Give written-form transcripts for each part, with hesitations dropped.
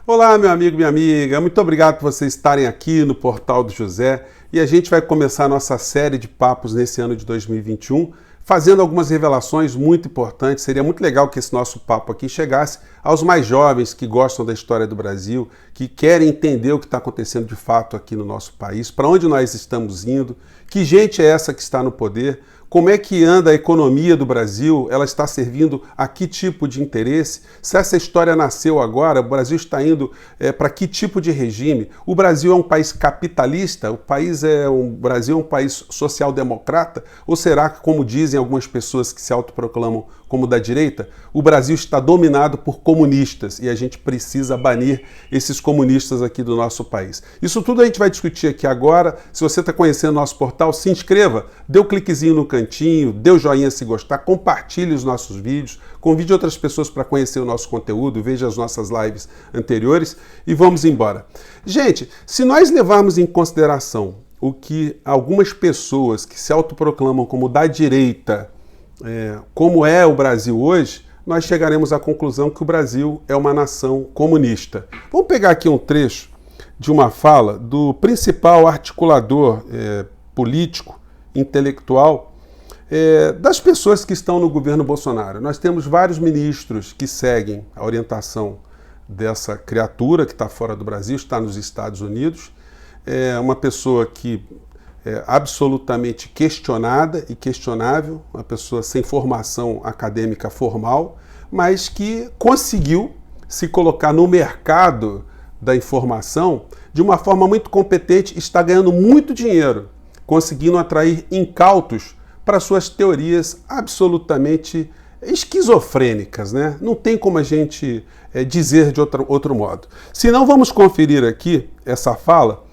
Olá, meu amigo, minha amiga. Muito obrigado por vocês estarem aqui no Portal do José. E a gente vai começar a nossa série de papos nesse ano de 2021, fazendo algumas revelações muito importantes. Seria muito legal que esse nosso papo aqui chegasse aos mais jovens que gostam da história do Brasil, que querem entender o que está acontecendo de fato aqui no nosso país, para onde nós estamos indo, que gente é essa que está no poder, como é que anda a economia do Brasil, ela está servindo a que tipo de interesse? Se essa história nasceu agora, o Brasil está indo para que tipo de regime? O Brasil é um país capitalista? O Brasil é um país social-democrata? Ou será que, como dizem algumas pessoas que se autoproclamam como da direita, o Brasil está dominado por comunistas e a gente precisa banir esses comunistas aqui do nosso país? Isso tudo a gente vai discutir aqui agora. Se você está conhecendo o nosso portal, se inscreva, dê o cliquezinho no cantinho, dê o joinha se gostar, compartilhe os nossos vídeos, convide outras pessoas para conhecer o nosso conteúdo, veja as nossas lives anteriores e vamos embora. Gente, se nós levarmos em consideração o que algumas pessoas que se autoproclamam como da direita, como é o Brasil hoje, nós chegaremos à conclusão que o Brasil é uma nação comunista. Vamos pegar aqui um trecho de uma fala do principal articulador político, intelectual, das pessoas que estão no governo Bolsonaro. Nós temos vários ministros que seguem a orientação dessa criatura que está fora do Brasil, está nos Estados Unidos. É uma pessoa que é absolutamente questionada e questionável, uma pessoa sem formação acadêmica formal, mas que conseguiu se colocar no mercado da informação de uma forma muito competente, está ganhando muito dinheiro, conseguindo atrair incautos para suas teorias absolutamente esquizofrênicas, né? Não tem como a gente dizer de outro modo. Se não, vamos conferir aqui essa fala.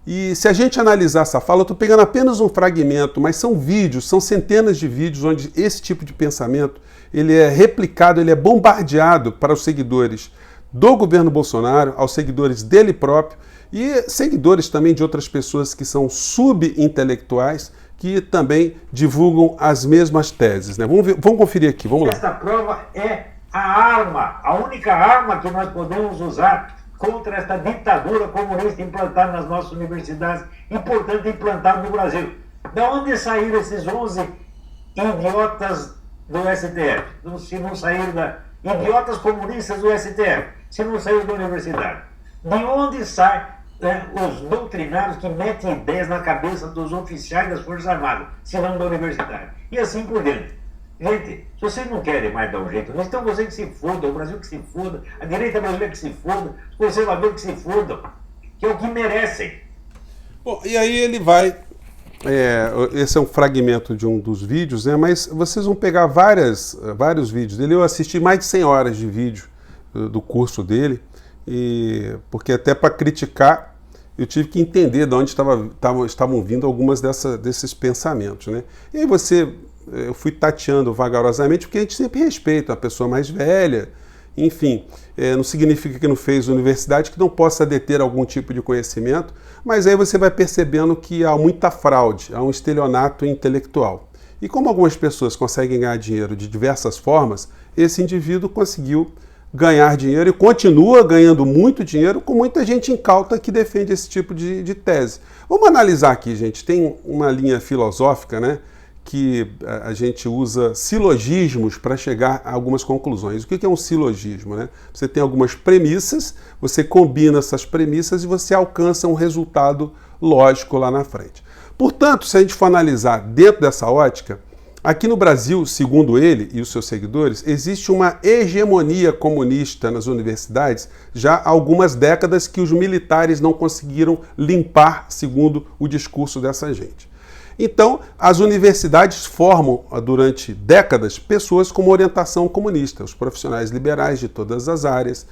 E se a gente analisar essa fala, eu estou pegando apenas um fragmento, mas são vídeos, são centenas de vídeos onde esse tipo de pensamento ele é replicado, ele é bombardeado para os seguidores do governo Bolsonaro, aos seguidores dele próprio e seguidores também de outras pessoas que são subintelectuais, que também divulgam as mesmas teses, né? Vamos conferir aqui, vamos lá. Esta prova é a arma, a única arma que nós podemos usar contra esta ditadura comunista implantada nas nossas universidades e, portanto, implantada no Brasil. De onde saíram esses 11 idiotas do STF? Se não saíram idiotas comunistas do STF, se não saíram da universidade. De onde saem os doutrinários que metem ideias na cabeça dos oficiais das Forças Armadas, se não da universidade? E assim por diante. Gente, se vocês não querem mais dar um jeito, então vocês que se fodam, o Brasil que se foda, a direita brasileira que se foda, os conservadores que se fodam, que é o que merecem. Bom, e aí ele vai, esse é um fragmento de um dos vídeos, né? Mas vocês vão pegar vários vídeos dele. Eu assisti mais de 100 horas de vídeo do curso dele, porque até para criticar eu tive que entender de onde estavam vindo algumas desses pensamentos, né? E aí eu fui tateando vagarosamente, porque a gente sempre respeita a pessoa mais velha, enfim, não significa que não fez universidade que não possa deter algum tipo de conhecimento, mas aí você vai percebendo que há muita fraude, há um estelionato intelectual. E como algumas pessoas conseguem ganhar dinheiro de diversas formas, esse indivíduo conseguiu ganhar dinheiro e continua ganhando muito dinheiro com muita gente incauta que defende esse tipo de tese. Vamos analisar aqui, gente. Tem uma linha filosófica, né, que a gente usa silogismos para chegar a algumas conclusões. O que é um silogismo, né? Você tem algumas premissas, você combina essas premissas e você alcança um resultado lógico lá na frente. Portanto, se a gente for analisar dentro dessa ótica, aqui no Brasil, segundo ele e os seus seguidores, existe uma hegemonia comunista nas universidades já há algumas décadas que os militares não conseguiram limpar, segundo o discurso dessa gente. Então, as universidades formam, durante décadas, pessoas com uma orientação comunista, os profissionais liberais de todas as áreas,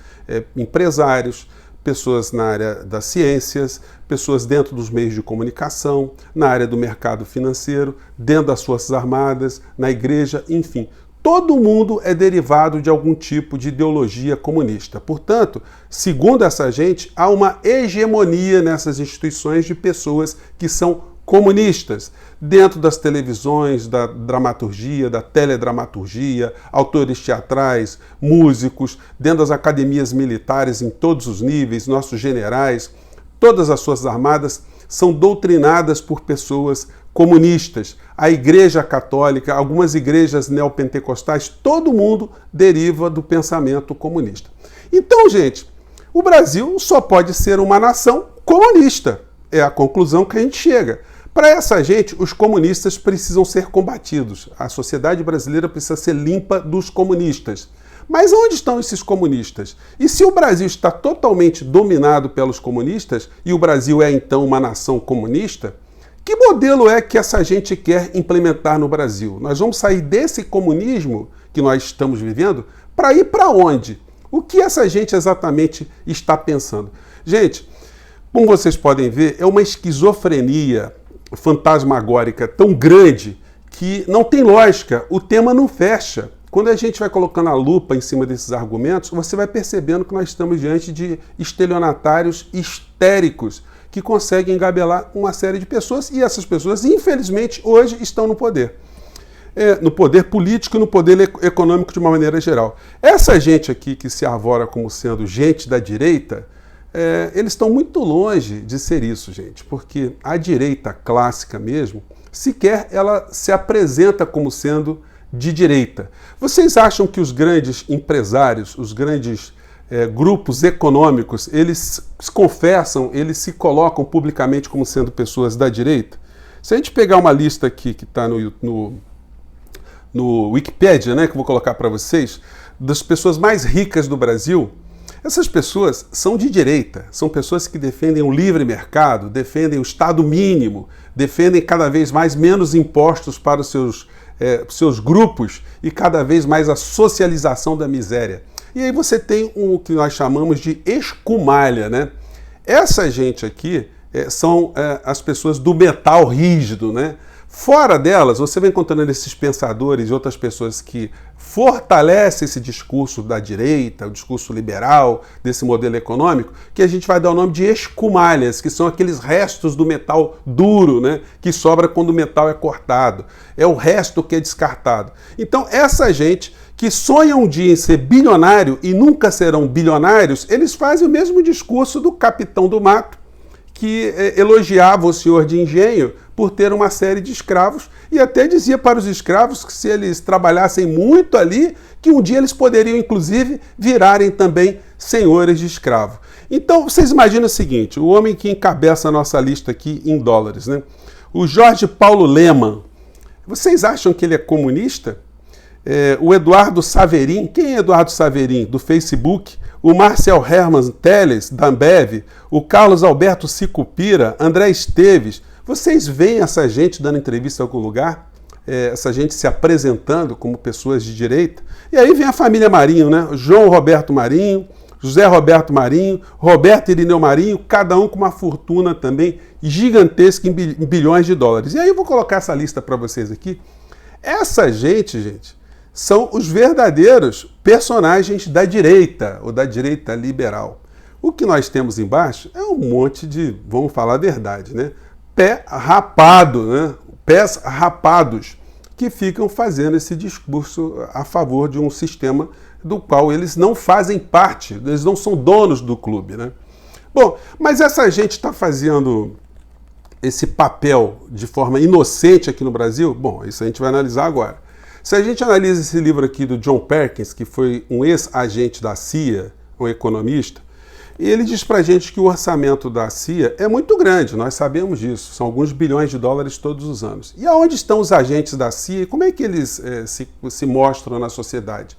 empresários, pessoas na área das ciências, pessoas dentro dos meios de comunicação, na área do mercado financeiro, dentro das Forças Armadas, na igreja, enfim. Todo mundo é derivado de algum tipo de ideologia comunista. Portanto, segundo essa gente, há uma hegemonia nessas instituições de pessoas que são comunistas dentro das televisões, da dramaturgia, da teledramaturgia, autores teatrais, músicos, dentro das academias militares em todos os níveis, nossos generais, todas as suas armadas são doutrinadas por pessoas comunistas. A Igreja Católica, algumas igrejas neopentecostais, todo mundo deriva do pensamento comunista. Então, gente, o Brasil só pode ser uma nação comunista. É a conclusão que a gente chega. Para essa gente, os comunistas precisam ser combatidos. A sociedade brasileira precisa ser limpa dos comunistas. Mas onde estão esses comunistas? E se o Brasil está totalmente dominado pelos comunistas, e o Brasil é então uma nação comunista, que modelo é que essa gente quer implementar no Brasil? Nós vamos sair desse comunismo que nós estamos vivendo para ir para onde? O que essa gente exatamente está pensando? Gente, como vocês podem ver, é uma esquizofrenia fantasmagórica tão grande que não tem lógica, o tema não fecha. Quando a gente vai colocando a lupa em cima desses argumentos, você vai percebendo que nós estamos diante de estelionatários histéricos que conseguem engabelar uma série de pessoas, e essas pessoas, infelizmente, hoje estão no poder. No poder político e no poder econômico de uma maneira geral. Essa gente aqui que se arvora como sendo gente da direita, eles estão muito longe de ser isso, gente, porque a direita clássica mesmo, sequer ela se apresenta como sendo de direita. Vocês acham que os grandes empresários, os grandes grupos econômicos, eles se confessam, eles se colocam publicamente como sendo pessoas da direita? Se a gente pegar uma lista aqui que está no Wikipedia, né, que eu vou colocar para vocês, das pessoas mais ricas do Brasil, essas pessoas são de direita, são pessoas que defendem o livre mercado, defendem o Estado mínimo, defendem cada vez mais menos impostos para os seus grupos e cada vez mais a socialização da miséria. E aí você tem o que nós chamamos de escumalha, né? Essa gente aqui são as pessoas do metal rígido, né? Fora delas, você vai encontrando esses pensadores e outras pessoas que fortalecem esse discurso da direita, o discurso liberal, desse modelo econômico, que a gente vai dar o nome de escumalhas, que são aqueles restos do metal duro, né, que sobra quando o metal é cortado. É o resto que é descartado. Então, essa gente que sonha um dia em ser bilionário e nunca serão bilionários, eles fazem o mesmo discurso do Capitão do Mato, que elogiava o senhor de engenho por ter uma série de escravos e até dizia para os escravos que se eles trabalhassem muito ali, que um dia eles poderiam, inclusive, virarem também senhores de escravo. Então, vocês imaginam o seguinte, o homem que encabeça a nossa lista aqui em dólares, né? O Jorge Paulo Lemann, vocês acham que ele é comunista? O Eduardo Saverin, quem é Eduardo Saverin? Do Facebook. O Marcel Hermann Teles, da Ambev. O Carlos Alberto Sicupira, André Esteves. Vocês veem essa gente dando entrevista em algum lugar? Essa gente se apresentando como pessoas de direita? E aí vem a família Marinho, né? João Roberto Marinho, José Roberto Marinho, Roberto Irineu Marinho, cada um com uma fortuna também gigantesca em bilhões de dólares. E aí eu vou colocar essa lista para vocês aqui. Essa gente, são os verdadeiros personagens da direita, ou da direita liberal. O que nós temos embaixo é um monte de, vamos falar a verdade, né? Pé rapado, né? Pés rapados, que ficam fazendo esse discurso a favor de um sistema do qual eles não fazem parte, eles não são donos do clube, né? Bom, mas essa gente está fazendo esse papel de forma inocente aqui no Brasil? Bom, isso a gente vai analisar agora. Se a gente analisa esse livro aqui do John Perkins, que foi um ex-agente da CIA, um economista, ele diz pra gente que o orçamento da CIA é muito grande, nós sabemos disso, são alguns bilhões de dólares todos os anos. E aonde estão os agentes da CIA e como é que eles se mostram na sociedade?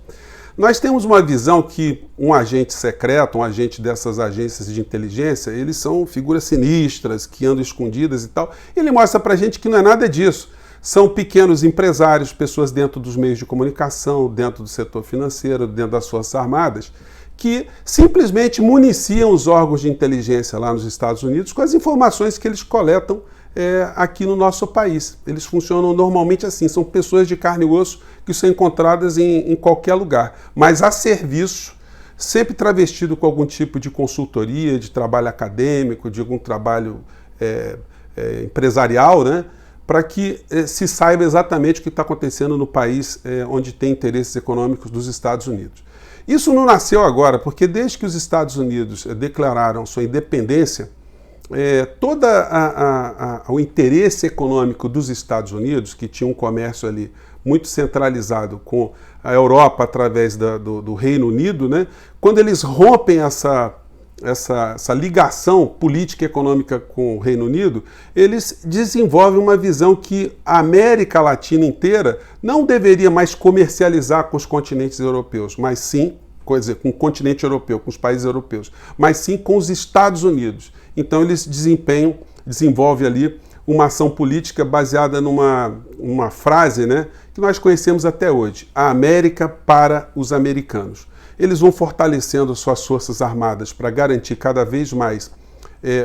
Nós temos uma visão que um agente secreto, um agente dessas agências de inteligência, eles são figuras sinistras, que andam escondidas e tal. Ele mostra pra gente que não é nada disso. São pequenos empresários, pessoas dentro dos meios de comunicação, dentro do setor financeiro, dentro das Forças Armadas, que simplesmente municiam os órgãos de inteligência lá nos Estados Unidos com as informações que eles coletam aqui no nosso país. Eles funcionam normalmente assim, são pessoas de carne e osso que são encontradas em qualquer lugar, mas a serviço, sempre travestido com algum tipo de consultoria, de trabalho acadêmico, de algum trabalho empresarial, né, para que se saiba exatamente o que está acontecendo no país onde tem interesses econômicos dos Estados Unidos. Isso não nasceu agora, porque desde que os Estados Unidos declararam sua independência, todo o interesse econômico dos Estados Unidos, que tinha um comércio ali muito centralizado com a Europa através do Reino Unido, né, quando eles rompem essa ligação política e econômica com o Reino Unido, eles desenvolvem uma visão que a América Latina inteira não deveria mais comercializar com os continentes europeus, mas sim, quer dizer, com o continente europeu, com os países europeus, mas sim com os Estados Unidos. Então eles desenvolvem ali uma ação política baseada numa frase, né, que nós conhecemos até hoje: a América para os americanos. Eles vão fortalecendo suas forças armadas para garantir cada vez mais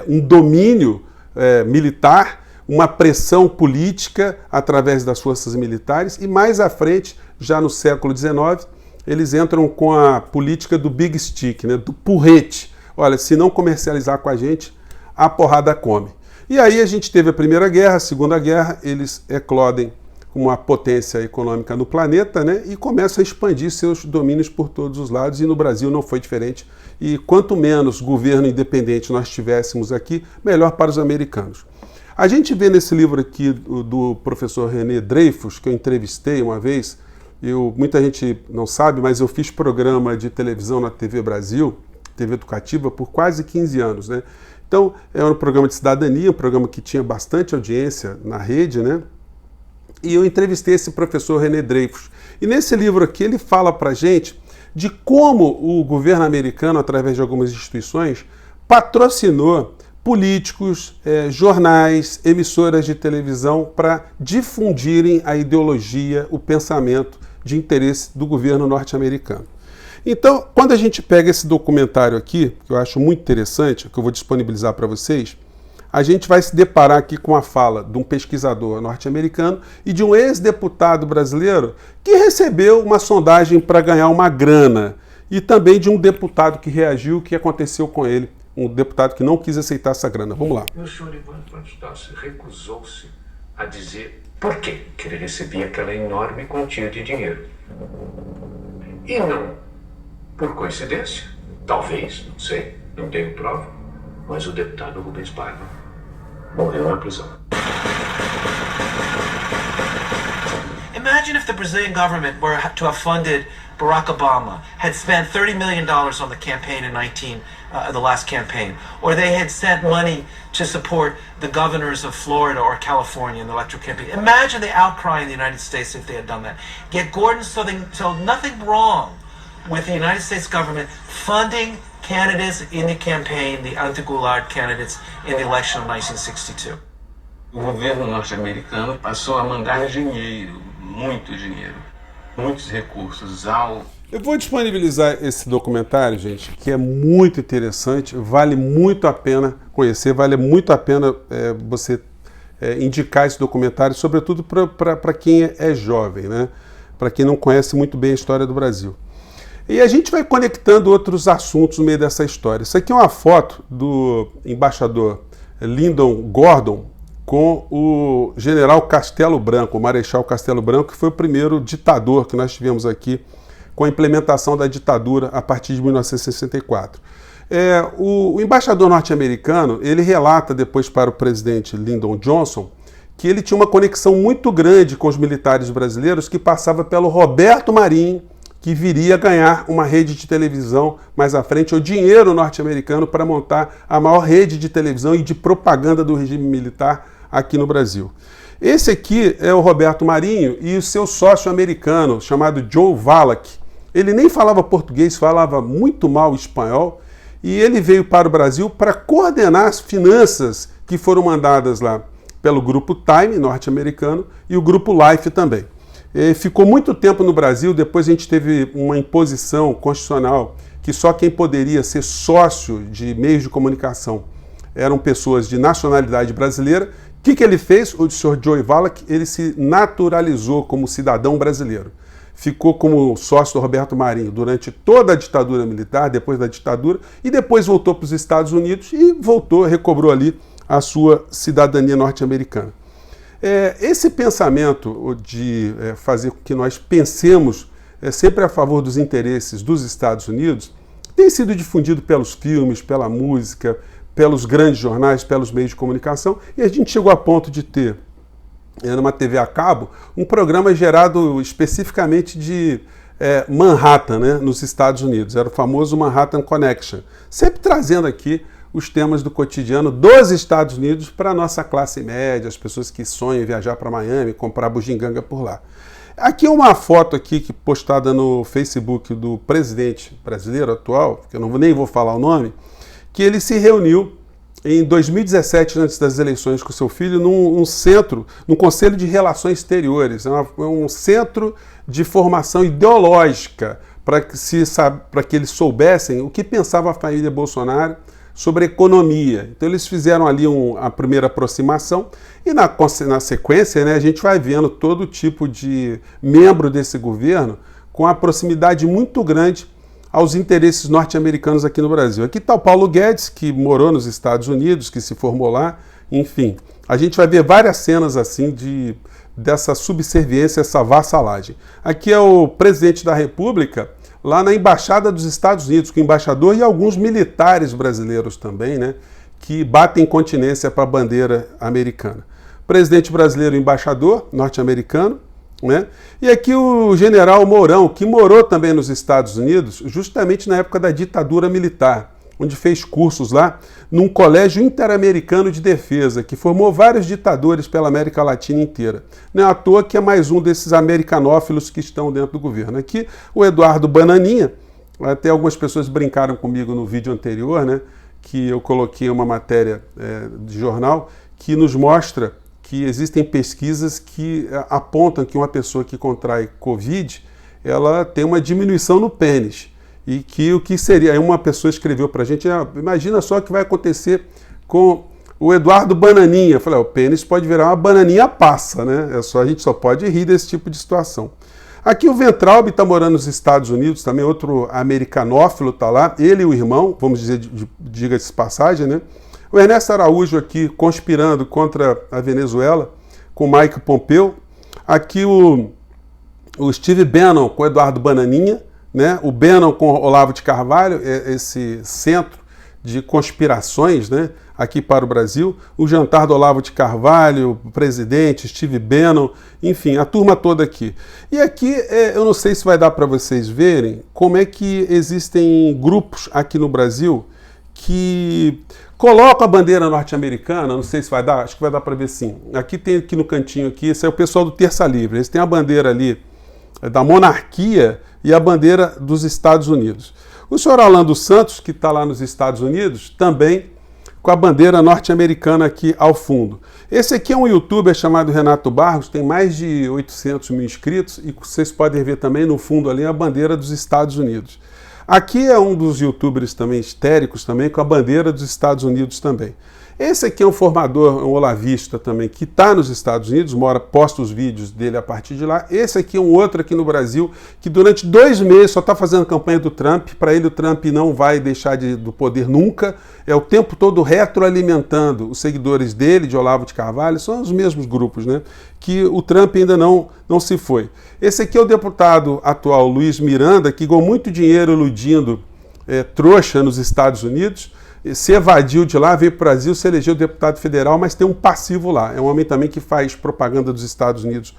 um domínio militar, uma pressão política através das forças militares, e mais à frente, já no século XIX, eles entram com a política do Big Stick, né, do porrete. Olha, se não comercializar com a gente, a porrada come. E aí a gente teve a Primeira Guerra, a Segunda Guerra, eles eclodem uma potência econômica no planeta, né, e começam a expandir seus domínios por todos os lados, e no Brasil não foi diferente. E quanto menos governo independente nós tivéssemos aqui, melhor para os americanos. A gente vê nesse livro aqui do professor René Dreyfus, que eu entrevistei uma vez, muita gente não sabe, mas eu fiz programa de televisão na TV Brasil, TV educativa, por quase 15 anos, né? Então, é um programa de cidadania, um programa que tinha bastante audiência na rede, né? E eu entrevistei esse professor René Dreyfus. E nesse livro aqui ele fala para a gente de como o governo americano, através de algumas instituições, patrocinou políticos, jornais, emissoras de televisão para difundirem a ideologia, o pensamento de interesse do governo norte-americano. Então, quando a gente pega esse documentário aqui, que eu acho muito interessante, que eu vou disponibilizar para vocês, a gente vai se deparar aqui com a fala de um pesquisador norte-americano e de um ex-deputado brasileiro que recebeu uma sondagem para ganhar uma grana, e também de um deputado que reagiu, o que aconteceu com ele, um deputado que não quis aceitar essa grana. Vamos lá. E o senhor Ivan Plantassi recusou-se a dizer por que ele recebia aquela enorme quantia de dinheiro. E não por coincidência, talvez, não sei, não tenho prova, mas o deputado Rubens Paiva morreu na prisão. Imagine if the Brazilian government were to have funded Barack Obama, had spent $30 million on the campaign in the last campaign, or they had sent money to support the governors of Florida or California in the electoral campaign. Imagine the outcry in the United States if they had done that. Yet Gordon saw nothing wrong with the United States government funding candidates in the campaign, the anti-Goulart candidates in the election of 1962. O governo norte-americano passou a mandar dinheiro, muitos recursos ao... Eu vou disponibilizar esse documentário, gente, que é muito interessante, vale muito a pena conhecer, vale muito a pena você indicar esse documentário, sobretudo para quem é jovem, né? Para quem não conhece muito bem a história do Brasil. E a gente vai conectando outros assuntos no meio dessa história. Isso aqui é uma foto do embaixador Lyndon Gordon com o general Castelo Branco, o Marechal Castelo Branco, que foi o primeiro ditador que nós tivemos aqui com a implementação da ditadura a partir de 1964. O embaixador norte-americano, ele relata depois para o presidente Lyndon Johnson que ele tinha uma conexão muito grande com os militares brasileiros, que passava pelo Roberto Marinho, que viria ganhar uma rede de televisão mais à frente, o dinheiro norte-americano para montar a maior rede de televisão e de propaganda do regime militar aqui no Brasil. Esse aqui é o Roberto Marinho e o seu sócio americano, chamado Joe Wallach. Ele nem falava português, falava muito mal espanhol, e ele veio para o Brasil para coordenar as finanças que foram mandadas lá pelo Grupo Time, norte-americano, e o Grupo Life também. Ficou muito tempo no Brasil, depois a gente teve uma imposição constitucional que só quem poderia ser sócio de meios de comunicação eram pessoas de nacionalidade brasileira. O que ele fez? O senhor Joe Wallach, ele se naturalizou como cidadão brasileiro. Ficou como sócio do Roberto Marinho durante toda a ditadura militar, depois da ditadura, e depois voltou para os Estados Unidos e recobrou ali a sua cidadania norte-americana. Esse pensamento de fazer com que nós pensemos sempre a favor dos interesses dos Estados Unidos tem sido difundido pelos filmes, pela música, pelos grandes jornais, pelos meios de comunicação, e a gente chegou a ponto de ter, numa TV a cabo, um programa gerado especificamente de Manhattan, né, nos Estados Unidos. Era o famoso Manhattan Connection, sempre trazendo aqui os temas do cotidiano dos Estados Unidos para a nossa classe média, as pessoas que sonham em viajar para Miami, comprar bugiganga por lá. Aqui é uma foto aqui postada no Facebook do presidente brasileiro atual, que eu nem vou falar o nome, que ele se reuniu em 2017, antes das eleições, com seu filho, num Conselho de Relações Exteriores, um centro de formação ideológica para que eles soubessem o que pensava a família Bolsonaro sobre economia. Então eles fizeram ali a primeira aproximação e na sequência, né, a gente vai vendo todo tipo de membro desse governo com a proximidade muito grande aos interesses norte-americanos aqui no Brasil. Aqui está o Paulo Guedes, que morou nos Estados Unidos, que se formou lá, enfim. A gente vai ver várias cenas assim dessa subserviência, essa vassalagem. Aqui é o presidente da República, lá na Embaixada dos Estados Unidos, com o embaixador e alguns militares brasileiros também, né, que batem continência para a bandeira americana. Presidente brasileiro, embaixador norte-americano, né? E aqui o general Mourão, que morou também nos Estados Unidos, justamente na época da ditadura militar, onde fez cursos lá num colégio interamericano de defesa, que formou vários ditadores pela América Latina inteira. Não é à toa que é mais um desses americanófilos que estão dentro do governo. Aqui o Eduardo Bananinha, até algumas pessoas brincaram comigo no vídeo anterior, né, que eu coloquei uma matéria de jornal que nos mostra que existem pesquisas que apontam que uma pessoa que contrai Covid, ela tem uma diminuição no pênis. E que o que seria... Aí uma pessoa escreveu para a gente, imagina só o que vai acontecer com o Eduardo Bananinha. Eu falei, o pênis pode virar uma bananinha passa, né? A gente só pode rir desse tipo de situação. Aqui o Weintraub está morando nos Estados Unidos, também outro americanófilo está lá, ele e o irmão, vamos dizer, diga-se passagem, né? O Ernesto Araújo aqui conspirando contra a Venezuela, com o Mike Pompeo. Aqui o Steve Bannon com o Eduardo Bananinha, né? O Bannon com o Olavo de Carvalho, esse centro de conspirações, né, aqui para o Brasil. O jantar do Olavo de Carvalho, o presidente, Steve Bannon, enfim, a turma toda aqui. E aqui, eu não sei se vai dar para vocês verem como é que existem grupos aqui no Brasil que colocam a bandeira norte-americana, não sei se vai dar, acho que vai dar para ver sim. Aqui tem aqui no cantinho aqui, esse é o pessoal do Terça Livre, eles têm a bandeira ali da monarquia e a bandeira dos Estados Unidos. O senhor Orlando Santos, que está lá nos Estados Unidos, também com a bandeira norte-americana aqui ao fundo. Esse aqui é um youtuber chamado Renato Barros, tem mais de 800 mil inscritos e vocês podem ver também no fundo ali a bandeira dos Estados Unidos. Aqui é um dos youtubers também histéricos também com a bandeira dos Estados Unidos também. Esse aqui é um formador, um olavista também, que está nos Estados Unidos, posta os vídeos dele a partir de lá. Esse aqui é um outro aqui no Brasil, que durante 2 meses só está fazendo campanha do Trump. Para ele o Trump não vai deixar do poder nunca. É o tempo todo retroalimentando os seguidores dele, de Olavo de Carvalho, são os mesmos grupos, né? Que o Trump ainda não se foi. Esse aqui é o deputado atual, Luiz Miranda, que ganhou muito dinheiro iludindo trouxa nos Estados Unidos, se evadiu de lá, veio para o Brasil, se elegeu deputado federal, mas tem um passivo lá. É um homem também que faz propaganda dos Estados Unidos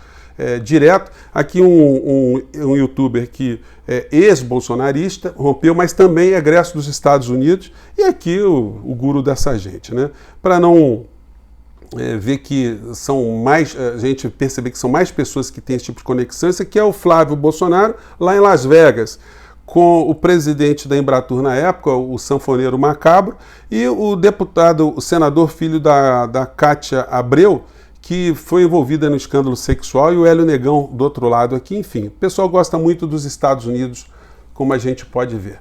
direto. Aqui um youtuber que é ex-bolsonarista, rompeu, mas também é egresso dos Estados Unidos. E aqui o guru dessa gente, né? Para não ver que são mais, a gente perceber que são mais pessoas que têm esse tipo de conexão. Esse aqui é o Flávio Bolsonaro, lá em Las Vegas, com o presidente da Embratur na época, o sanfoneiro Macabro, e o deputado, o senador filho da Cátia Abreu, que foi envolvida no escândalo sexual, e o Hélio Negão do outro lado aqui, enfim. O pessoal gosta muito dos Estados Unidos, como a gente pode ver.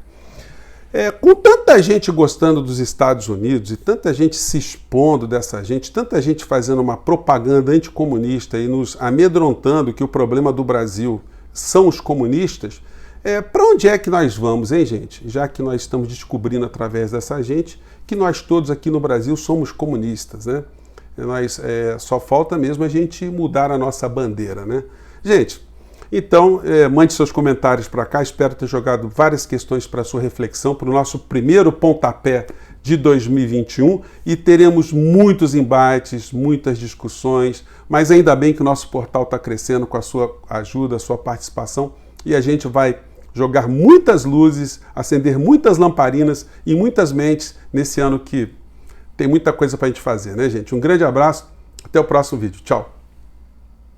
Com tanta gente gostando dos Estados Unidos e tanta gente se expondo dessa gente, tanta gente fazendo uma propaganda anticomunista e nos amedrontando que o problema do Brasil são os comunistas, Para onde é que nós vamos, hein, gente? Já que nós estamos descobrindo através dessa gente que nós todos aqui no Brasil somos comunistas, né? Só falta mesmo a gente mudar a nossa bandeira, né? Gente, então, mande seus comentários para cá. Espero ter jogado várias questões para sua reflexão, para o nosso primeiro pontapé de 2021, e teremos muitos embates, muitas discussões, mas ainda bem que o nosso portal está crescendo com a sua ajuda, a sua participação, e a gente vai jogar muitas luzes, acender muitas lamparinas e muitas mentes nesse ano que tem muita coisa para a gente fazer, né, gente? Um grande abraço, até o próximo vídeo. Tchau!